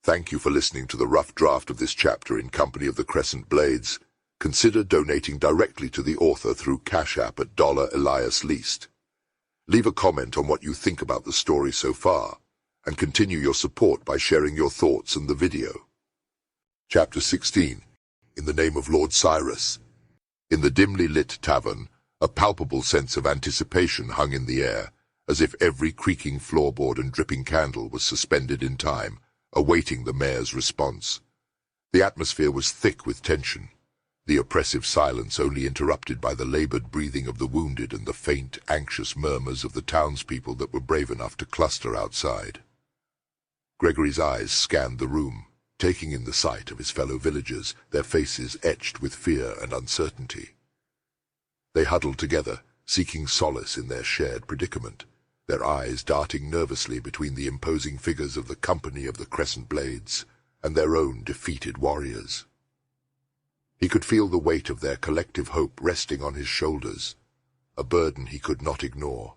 Thank you for listening to the rough draft of this chapter in company of the Crescent Blades. Consider donating directly to the author through Cash App at $EliasLeast. Leave a comment on what you think about the story so far, and continue your support by sharing your thoughts and the video. Chapter 16. In the Name of Lord Cyrus. In the dimly lit tavern, a palpable sense of anticipation hung in the air, as if every creaking floorboard and dripping candle was suspended in time, awaiting the mayor's response. The atmosphere was thick with tension, the oppressive silence only interrupted by the labored breathing of the wounded and the faint, anxious murmurs of the townspeople that were brave enough to cluster outside. Gregory's eyes scanned the room, taking in the sight of his fellow villagers, their faces etched with fear and uncertainty. They huddled together, seeking solace in their shared predicament, their eyes darting nervously between the imposing figures of the company of the Crescent Blades and their own defeated warriors. He could feel the weight of their collective hope resting on his shoulders, a burden he could not ignore.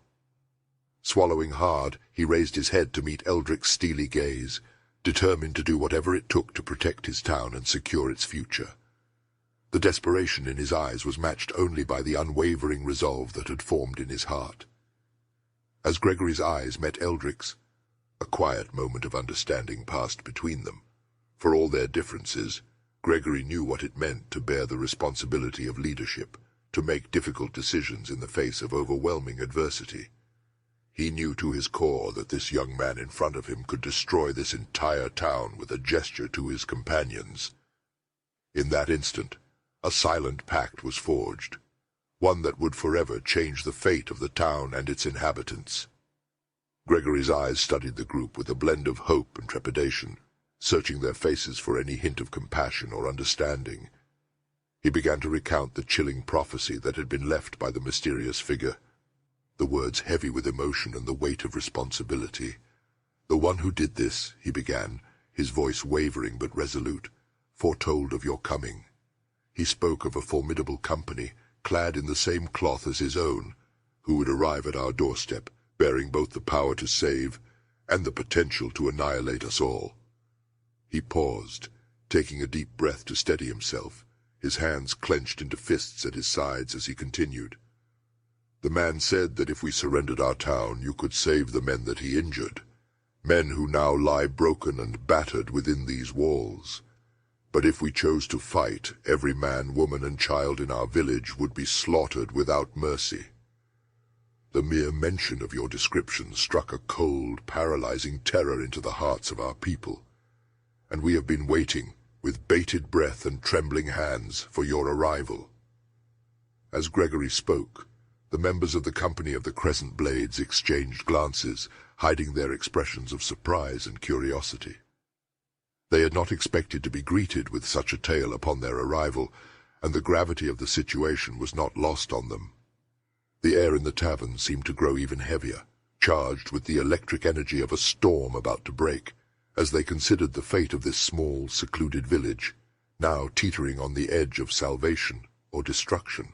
Swallowing hard, he raised his head to meet Eldric's steely gaze, determined to do whatever it took to protect his town and secure its future. The desperation in his eyes was matched only by the unwavering resolve that had formed in his heart. As Gregory's eyes met Eldric's, a quiet moment of understanding passed between them. For all their differences, Gregory knew what it meant to bear the responsibility of leadership, to make difficult decisions in the face of overwhelming adversity. He knew to his core that this young man in front of him could destroy this entire town with a gesture to his companions. In that instant, a silent pact was forged, one that would forever change the fate of the town and its inhabitants. Gregory's eyes studied the group with a blend of hope and trepidation, searching their faces for any hint of compassion or understanding. He began to recount the chilling prophecy that had been left by the mysterious figure, the words heavy with emotion and the weight of responsibility. "The one who did this," he began, his voice wavering but resolute, "foretold of your coming. He spoke of a formidable company, clad in the same cloth as his own, who would arrive at our doorstep, bearing both the power to save and the potential to annihilate us all." He paused, taking a deep breath to steady himself, his hands clenched into fists at his sides as he continued. "The man said that if we surrendered our town, you could save the men that he injured, men who now lie broken and battered within these walls. But if we chose to fight, every man, woman, and child in our village would be slaughtered without mercy." The mere mention of your description struck a cold, paralyzing terror into the hearts of our people, and we have been waiting, with bated breath and trembling hands, for your arrival. As Gregory spoke, the members of the company of the Crescent Blades exchanged glances, hiding their expressions of surprise and curiosity. They had not expected to be greeted with such a tale upon their arrival, and the gravity of the situation was not lost on them. The air in the tavern seemed to grow even heavier, charged with the electric energy of a storm about to break, as they considered the fate of this small, secluded village, now teetering on the edge of salvation or destruction.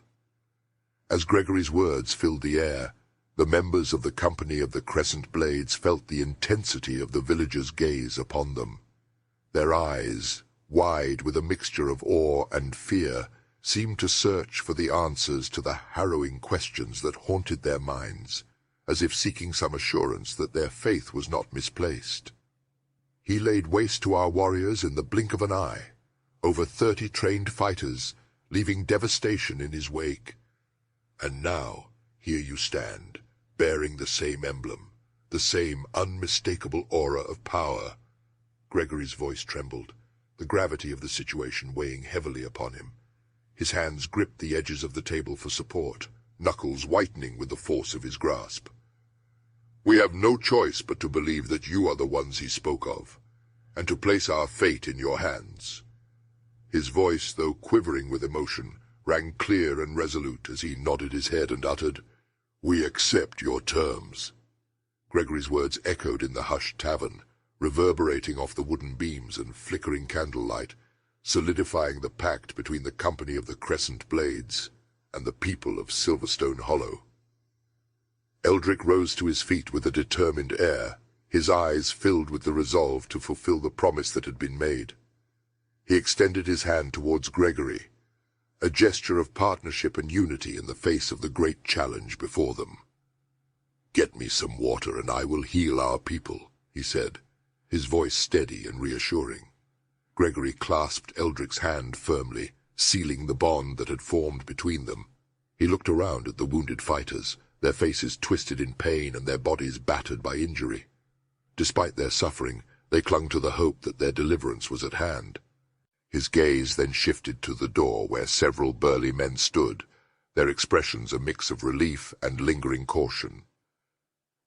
As Gregory's words filled the air, the members of the company of the Crescent Blades felt the intensity of the villagers' gaze upon them. Their eyes, wide with a mixture of awe and fear, seemed to search for the answers to the harrowing questions that haunted their minds, as if seeking some assurance that their faith was not misplaced. "He laid waste to our warriors in the blink of an eye, over 30 trained fighters, leaving devastation in his wake. And now, here you stand, bearing the same emblem, the same unmistakable aura of power." Gregory's voice trembled, the gravity of the situation weighing heavily upon him. His hands gripped the edges of the table for support, knuckles whitening with the force of his grasp. "We have no choice but to believe that you are the ones he spoke of, and to place our fate in your hands." His voice, though quivering with emotion, rang clear and resolute as he nodded his head and uttered, "We accept your terms." Gregory's words echoed in the hushed tavern, reverberating off the wooden beams and flickering candlelight, solidifying the pact between the company of the Crescent Blades and the people of Silverstone Hollow. Eldric rose to his feet with a determined air, his eyes filled with the resolve to fulfill the promise that had been made. He extended his hand towards Gregory, a gesture of partnership and unity in the face of the great challenge before them. "Get me some water and I will heal our people," he said, his voice steady and reassuring. Gregory clasped Eldric's hand firmly, sealing the bond that had formed between them. He looked around at the wounded fighters, their faces twisted in pain and their bodies battered by injury. Despite their suffering, they clung to the hope that their deliverance was at hand. His gaze then shifted to the door where several burly men stood, their expressions a mix of relief and lingering caution.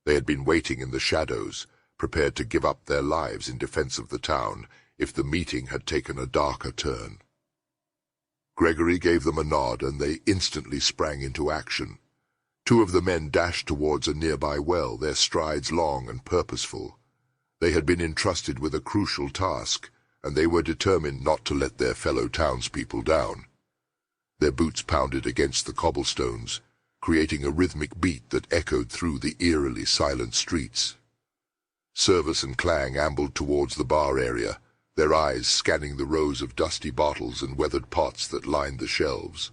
They had been waiting in the shadows, prepared to give up their lives in defense of the town if the meeting had taken a darker turn. Gregory gave them a nod and they instantly sprang into action. Two of the men dashed towards a nearby well, their strides long and purposeful. They had been entrusted with a crucial task, and they were determined not to let their fellow townspeople down. Their boots pounded against the cobblestones, creating a rhythmic beat that echoed through the eerily silent streets. Service and Clang ambled towards the bar area, their eyes scanning the rows of dusty bottles and weathered pots that lined the shelves.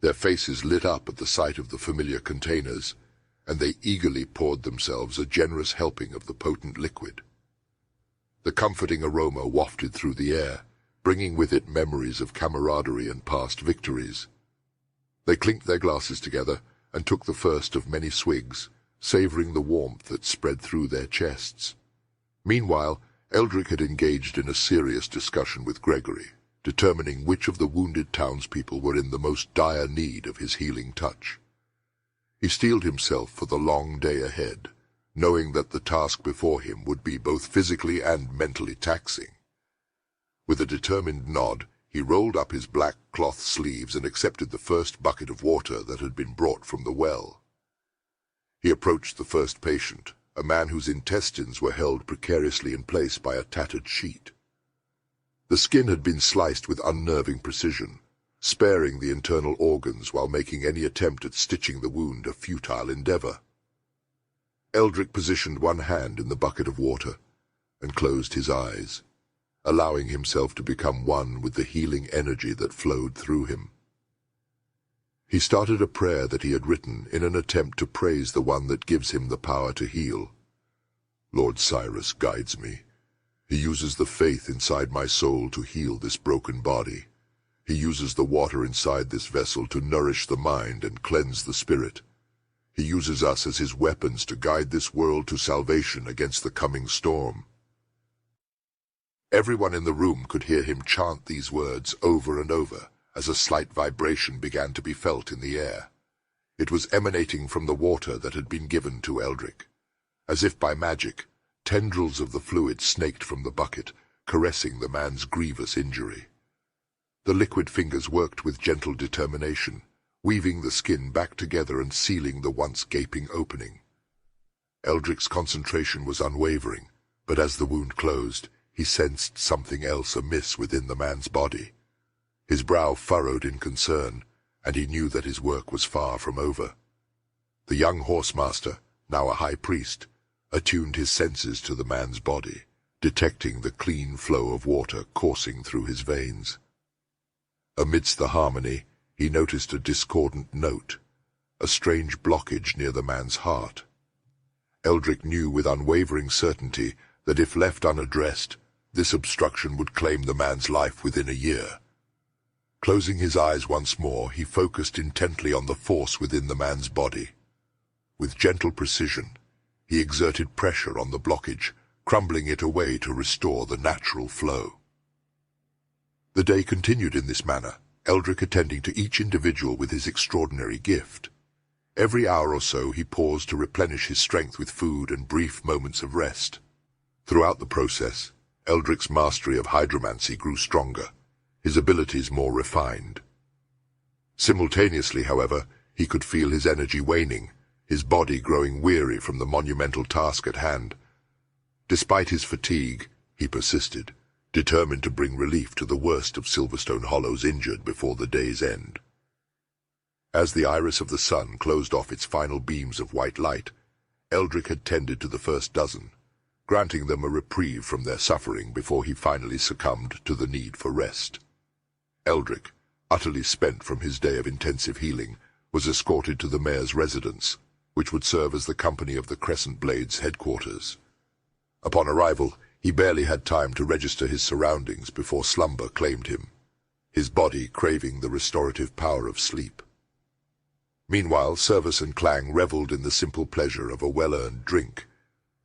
Their faces lit up at the sight of the familiar containers, and they eagerly poured themselves a generous helping of the potent liquid. The comforting aroma wafted through the air, bringing with it memories of camaraderie and past victories. They clinked their glasses together and took the first of many swigs, savoring the warmth that spread through their chests. Meanwhile, Eldric had engaged in a serious discussion with Gregory, determining which of the wounded townspeople were in the most dire need of his healing touch. He steeled himself for the long day ahead, knowing that the task before him would be both physically and mentally taxing. With a determined nod, he rolled up his black cloth sleeves and accepted the first bucket of water that had been brought from the well. He approached the first patient, a man whose intestines were held precariously in place by a tattered sheet. The skin had been sliced with unnerving precision, sparing the internal organs while making any attempt at stitching the wound a futile endeavor. Eldric positioned one hand in the bucket of water and closed his eyes, allowing himself to become one with the healing energy that flowed through him. He started a prayer that he had written in an attempt to praise the one that gives him the power to heal. "Lord Cyrus guides me. He uses the faith inside my soul to heal this broken body. He uses the water inside this vessel to nourish the mind and cleanse the spirit. He uses us as his weapons to guide this world to salvation against the coming storm." Everyone in the room could hear him chant these words over and over as a slight vibration began to be felt in the air. It was emanating from the water that had been given to Eldric. As if by magic, tendrils of the fluid snaked from the bucket, caressing the man's grievous injury. The liquid fingers worked with gentle determination, weaving the skin back together and sealing the once gaping opening. Eldric's concentration was unwavering, but as the wound closed, he sensed something else amiss within the man's body. His brow furrowed in concern, and he knew that his work was far from over. The young horsemaster, now a high priest, attuned his senses to the man's body, detecting the clean flow of water coursing through his veins. Amidst the harmony, he noticed a discordant note, a strange blockage near the man's heart. Eldric knew with unwavering certainty that if left unaddressed, this obstruction would claim the man's life within a year. Closing his eyes once more, he focused intently on the force within the man's body. With gentle precision, he exerted pressure on the blockage, crumbling it away to restore the natural flow. The day continued in this manner, Eldric attending to each individual with his extraordinary gift. Every hour or so he paused to replenish his strength with food and brief moments of rest. Throughout the process, Eldric's mastery of hydromancy grew stronger, his abilities more refined. Simultaneously, however, he could feel his energy waning, his body growing weary from the monumental task at hand. Despite his fatigue, he persisted, determined to bring relief to the worst of Silverstone Hollow's injured before the day's end. As the iris of the sun closed off its final beams of white light, Eldric had tended to the first dozen, granting them a reprieve from their suffering before he finally succumbed to the need for rest. Eldrick, utterly spent from his day of intensive healing, was escorted to the mayor's residence, which would serve as the company of the Crescent Blades headquarters. Upon arrival, he barely had time to register his surroundings before slumber claimed him, his body craving the restorative power of sleep. Meanwhile, Cyrus and Clang reveled in the simple pleasure of a well-earned drink,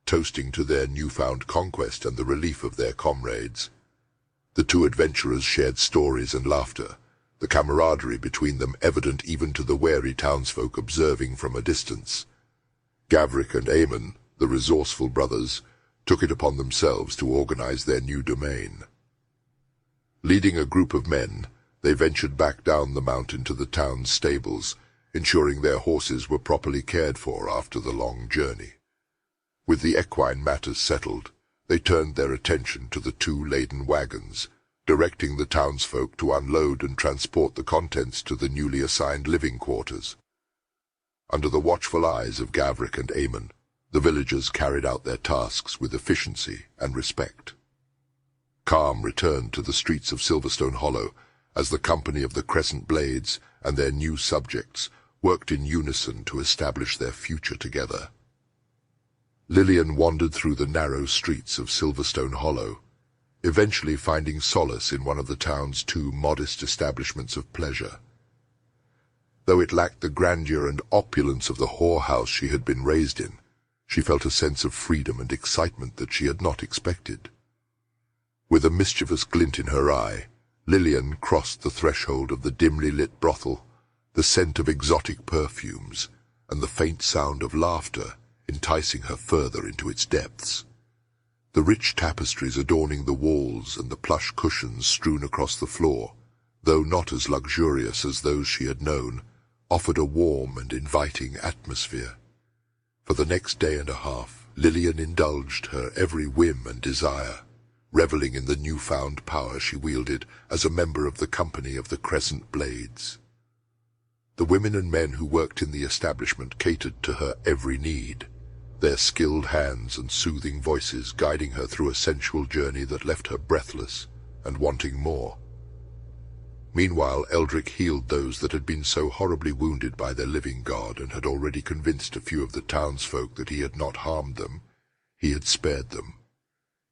toasting to their newfound conquest and the relief of their comrades. The two adventurers shared stories and laughter, the camaraderie between them evident even to the wary townsfolk observing from a distance. Gavric and Aemon, the resourceful brothers, took it upon themselves to organize their new domain. Leading a group of men, they ventured back down the mountain to the town's stables, ensuring their horses were properly cared for after the long journey. With the equine matters settled, they turned their attention to the two laden wagons, directing the townsfolk to unload and transport the contents to the newly assigned living quarters. Under the watchful eyes of Gavric and Aemon, the villagers carried out their tasks with efficiency and respect. Calm returned to the streets of Silverstone Hollow as the company of the Crescent Blades and their new subjects worked in unison to establish their future together. Lillian wandered through the narrow streets of Silverstone Hollow, eventually finding solace in one of the town's two modest establishments of pleasure. Though it lacked the grandeur and opulence of the whorehouse she had been raised in, she felt a sense of freedom and excitement that she had not expected. With a mischievous glint in her eye, Lillian crossed the threshold of the dimly lit brothel, the scent of exotic perfumes, and the faint sound of laughter enticing her further into its depths. The rich tapestries adorning the walls and the plush cushions strewn across the floor, though not as luxurious as those she had known, offered a warm and inviting atmosphere. For the next day and a half, Lillian indulged her every whim and desire, reveling in the newfound power she wielded as a member of the company of the Crescent Blades. The women and men who worked in the establishment catered to her every need, their skilled hands and soothing voices guiding her through a sensual journey that left her breathless and wanting more. Meanwhile, Eldrick healed those that had been so horribly wounded by their living god and had already convinced a few of the townsfolk that he had not harmed them, he had spared them.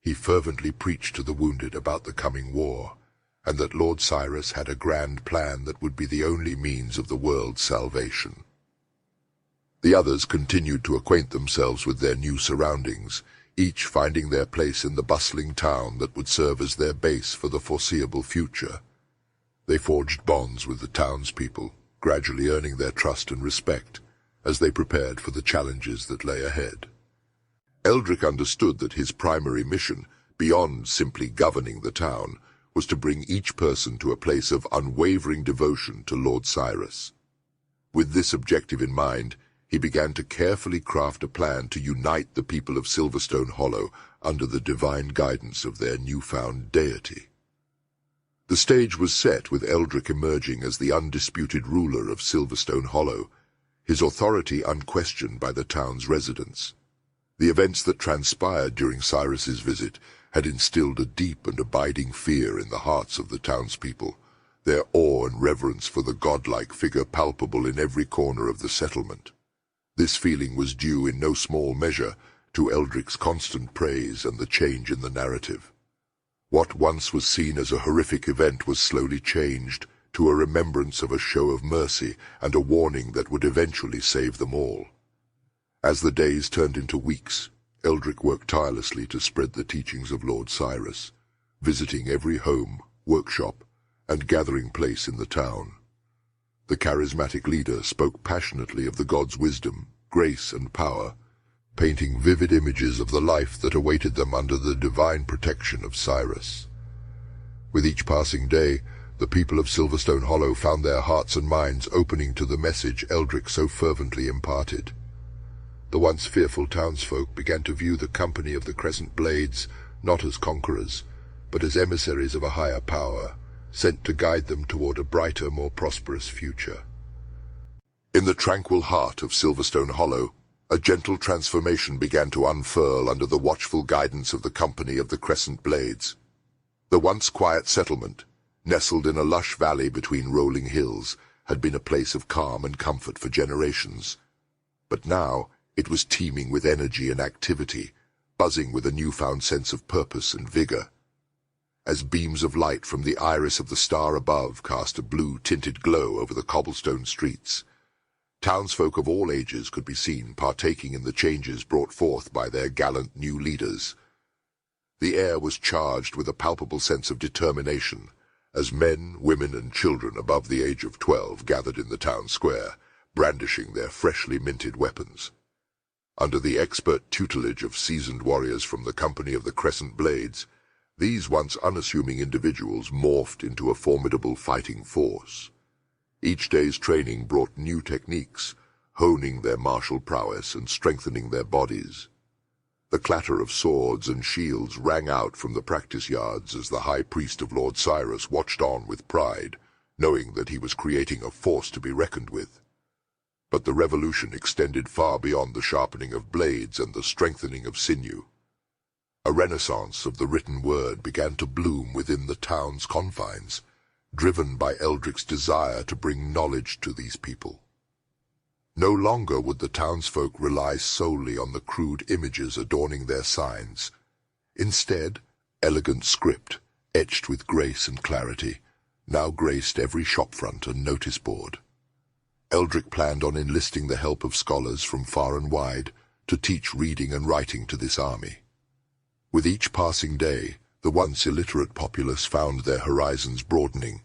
He fervently preached to the wounded about the coming war, and that Lord Cyrus had a grand plan that would be the only means of the world's salvation. The others continued to acquaint themselves with their new surroundings, each finding their place in the bustling town that would serve as their base for the foreseeable future. They forged bonds with the townspeople, gradually earning their trust and respect, as they prepared for the challenges that lay ahead. Eldrick understood that his primary mission, beyond simply governing the town, was to bring each person to a place of unwavering devotion to Lord Cyrus. With this objective in mind, he began to carefully craft a plan to unite the people of Silverstone Hollow under the divine guidance of their newfound deity. The stage was set with Eldrick emerging as the undisputed ruler of Silverstone Hollow, his authority unquestioned by the town's residents. The events that transpired during Cyrus's visit had instilled a deep and abiding fear in the hearts of the townspeople, their awe and reverence for the godlike figure palpable in every corner of the settlement. This feeling was due in no small measure to Eldrick's constant praise and the change in the narrative. What once was seen as a horrific event was slowly changed to a remembrance of a show of mercy and a warning that would eventually save them all. As the days turned into weeks, Eldrick worked tirelessly to spread the teachings of Lord Cyrus, visiting every home, workshop, and gathering place in the town. The charismatic leader spoke passionately of the god's wisdom, grace, and power, painting vivid images of the life that awaited them under the divine protection of Cyrus. With each passing day, the people of Silverstone Hollow found their hearts and minds opening to the message Eldrick so fervently imparted. The once fearful townsfolk began to view the company of the Crescent Blades not as conquerors, but as emissaries of a higher power, sent to guide them toward a brighter, more prosperous future. In the tranquil heart of Silverstone Hollow, A gentle transformation began to unfurl under the watchful guidance of the company of the Crescent Blades. The once quiet settlement, nestled in a lush valley between rolling hills, had been a place of calm and comfort for generations. But now it was teeming with energy and activity, buzzing with a newfound sense of purpose and vigor. As beams of light from the iris of the star above cast a blue-tinted glow over the cobblestone streets, townsfolk of all ages could be seen partaking in the changes brought forth by their gallant new leaders. The air was charged with a palpable sense of determination, as men, women, and children above the age of 12 gathered in the town square, brandishing their freshly minted weapons. Under the expert tutelage of seasoned warriors from the company of the Crescent Blades, these once unassuming individuals morphed into a formidable fighting force. Each day's training brought new techniques, honing their martial prowess and strengthening their bodies. The clatter of swords and shields rang out from the practice yards as the High Priest of Lord Cyrus watched on with pride, knowing that he was creating a force to be reckoned with. But the revolution extended far beyond the sharpening of blades and the strengthening of sinew. A renaissance of the written word began to bloom within the town's confines, driven by Eldric's desire to bring knowledge to these people. No longer would the townsfolk rely solely on the crude images adorning their signs. Instead, elegant script, etched with grace and clarity, now graced every shopfront and notice board. Eldric planned on enlisting the help of scholars from far and wide to teach reading and writing to this army. With each passing day, the once illiterate populace found their horizons broadening,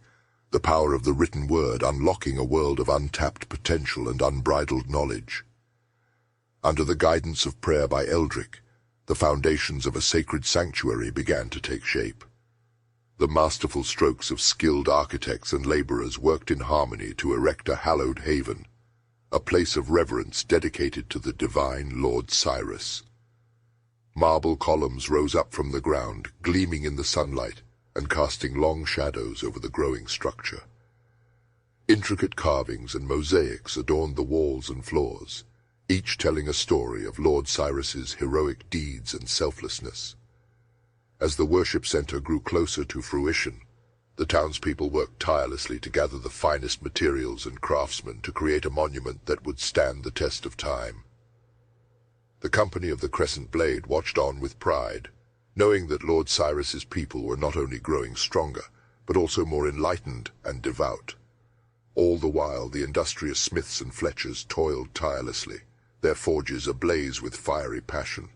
the power of the written word unlocking a world of untapped potential and unbridled knowledge. Under the guidance of prayer by Eldric, the foundations of a sacred sanctuary began to take shape. The masterful strokes of skilled architects and laborers worked in harmony to erect a hallowed haven, a place of reverence dedicated to the divine Lord Cyrus. Marble columns rose up from the ground, gleaming in the sunlight and casting long shadows over the growing structure. Intricate carvings and mosaics adorned the walls and floors, each telling a story of Lord Cyrus's heroic deeds and selflessness. As the worship center grew closer to fruition, the townspeople worked tirelessly to gather the finest materials and craftsmen to create a monument that would stand the test of time. The company of the Crescent Blade watched on with pride, knowing that Lord Cyrus's people were not only growing stronger, but also more enlightened and devout. All the while the industrious smiths and fletchers toiled tirelessly, their forges ablaze with fiery passion.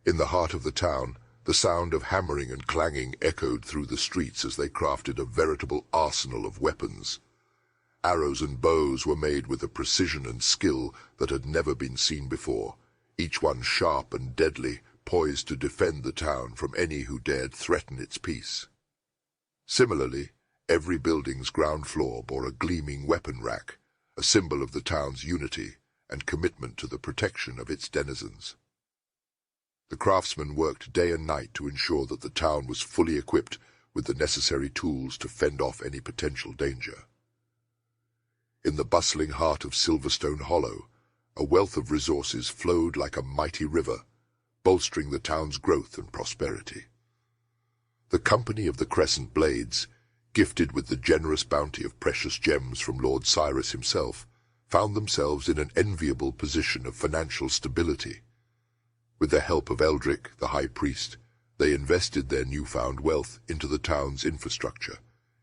In the heart of the town, the sound of hammering and clanging echoed through the streets as they crafted a veritable arsenal of weapons. Arrows and bows were made with a precision and skill that had never been seen before, each one sharp and deadly, poised to defend the town from any who dared threaten its peace. Similarly, every building's ground floor bore a gleaming weapon rack, a symbol of the town's unity and commitment to the protection of its denizens. The craftsmen worked day and night to ensure that the town was fully equipped with the necessary tools to fend off any potential danger. In the bustling heart of Silverstone Hollow, a wealth of resources flowed like a mighty river, bolstering the town's growth and prosperity. The company of the Crescent Blades, gifted with the generous bounty of precious gems from Lord Cyrus himself, found themselves in an enviable position of financial stability. With the help of Eldric, the High Priest, they invested their newfound wealth into the town's infrastructure,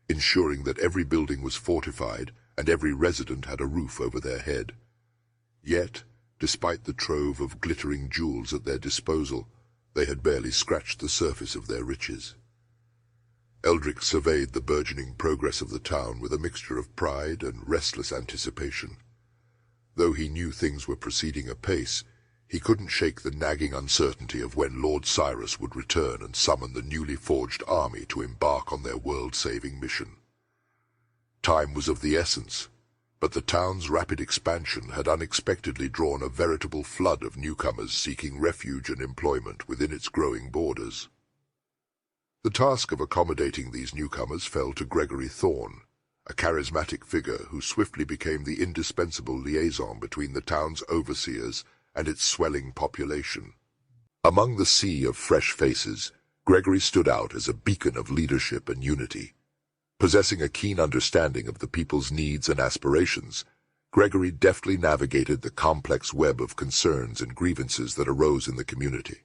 ensuring that every building was fortified and every resident had a roof over their head. Yet, despite the trove of glittering jewels at their disposal, they had barely scratched the surface of their riches. Eldric surveyed the burgeoning progress of the town with a mixture of pride and restless anticipation. Though he knew things were proceeding apace, he couldn't shake the nagging uncertainty of when Lord Cyrus would return and summon the newly forged army to embark on their world-saving mission. Time was of the essence, but the town's rapid expansion had unexpectedly drawn a veritable flood of newcomers seeking refuge and employment within its growing borders. The task of accommodating these newcomers fell to Gregory Thorne, a charismatic figure who swiftly became the indispensable liaison between the town's overseers and its swelling population. Among the sea of fresh faces, Gregory stood out as a beacon of leadership and unity. Possessing a keen understanding of the people's needs and aspirations, Gregory deftly navigated the complex web of concerns and grievances that arose in the community.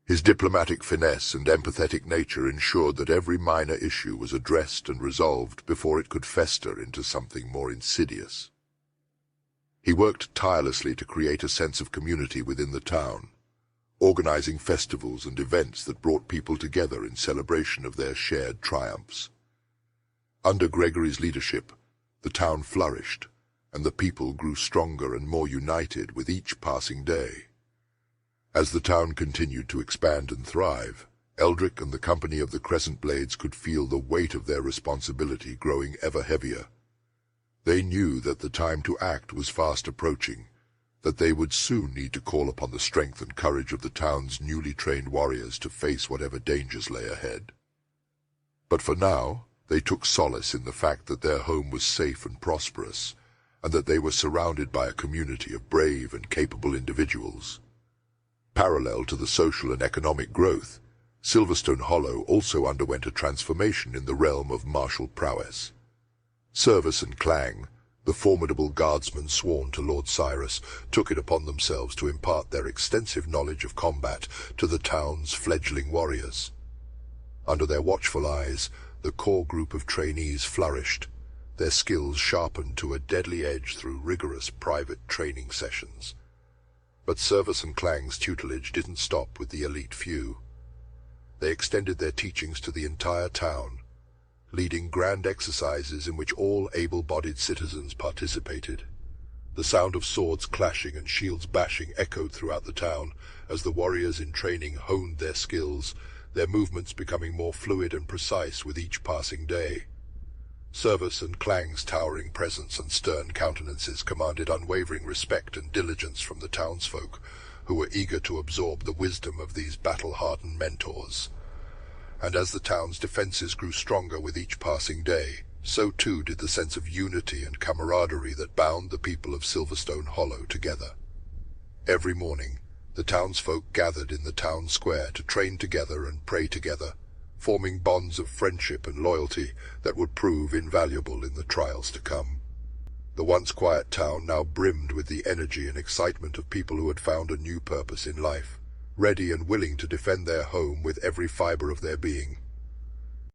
His diplomatic finesse and empathetic nature ensured that every minor issue was addressed and resolved before it could fester into something more insidious. He worked tirelessly to create a sense of community within the town, organizing festivals and events that brought people together in celebration of their shared triumphs. Under Gregory's leadership, the town flourished, and the people grew stronger and more united with each passing day. As the town continued to expand and thrive, Eldrick and the company of the Crescent Blades could feel the weight of their responsibility growing ever heavier. They knew that the time to act was fast approaching, that they would soon need to call upon the strength and courage of the town's newly trained warriors to face whatever dangers lay ahead. But for now, they took solace in the fact that their home was safe and prosperous, and that they were surrounded by a community of brave and capable individuals. Parallel to the social and economic growth, Silverstone Hollow also underwent a transformation in the realm of martial prowess. Service and Clang, the formidable guardsmen sworn to Lord Cyrus, took it upon themselves to impart their extensive knowledge of combat to the town's fledgling warriors. Under their watchful eyes, the core group of trainees flourished, their skills sharpened to a deadly edge through rigorous private training sessions. But Service and Clang's tutelage didn't stop with the elite few. They extended their teachings to the entire town, leading grand exercises in which all able-bodied citizens participated. The sound of swords clashing and shields bashing echoed throughout the town as the warriors in training honed their skills, their movements becoming more fluid and precise with each passing day. Service and Clang's towering presence and stern countenances commanded unwavering respect and diligence from the townsfolk, who were eager to absorb the wisdom of these battle-hardened mentors. And as the town's defenses grew stronger with each passing day, so too did the sense of unity and camaraderie that bound the people of Silverstone Hollow together. Every morning, the townsfolk gathered in the town square to train together and pray together, forming bonds of friendship and loyalty that would prove invaluable in the trials to come. The once quiet town now brimmed with the energy and excitement of people who had found a new purpose in life, ready and willing to defend their home with every fiber of their being.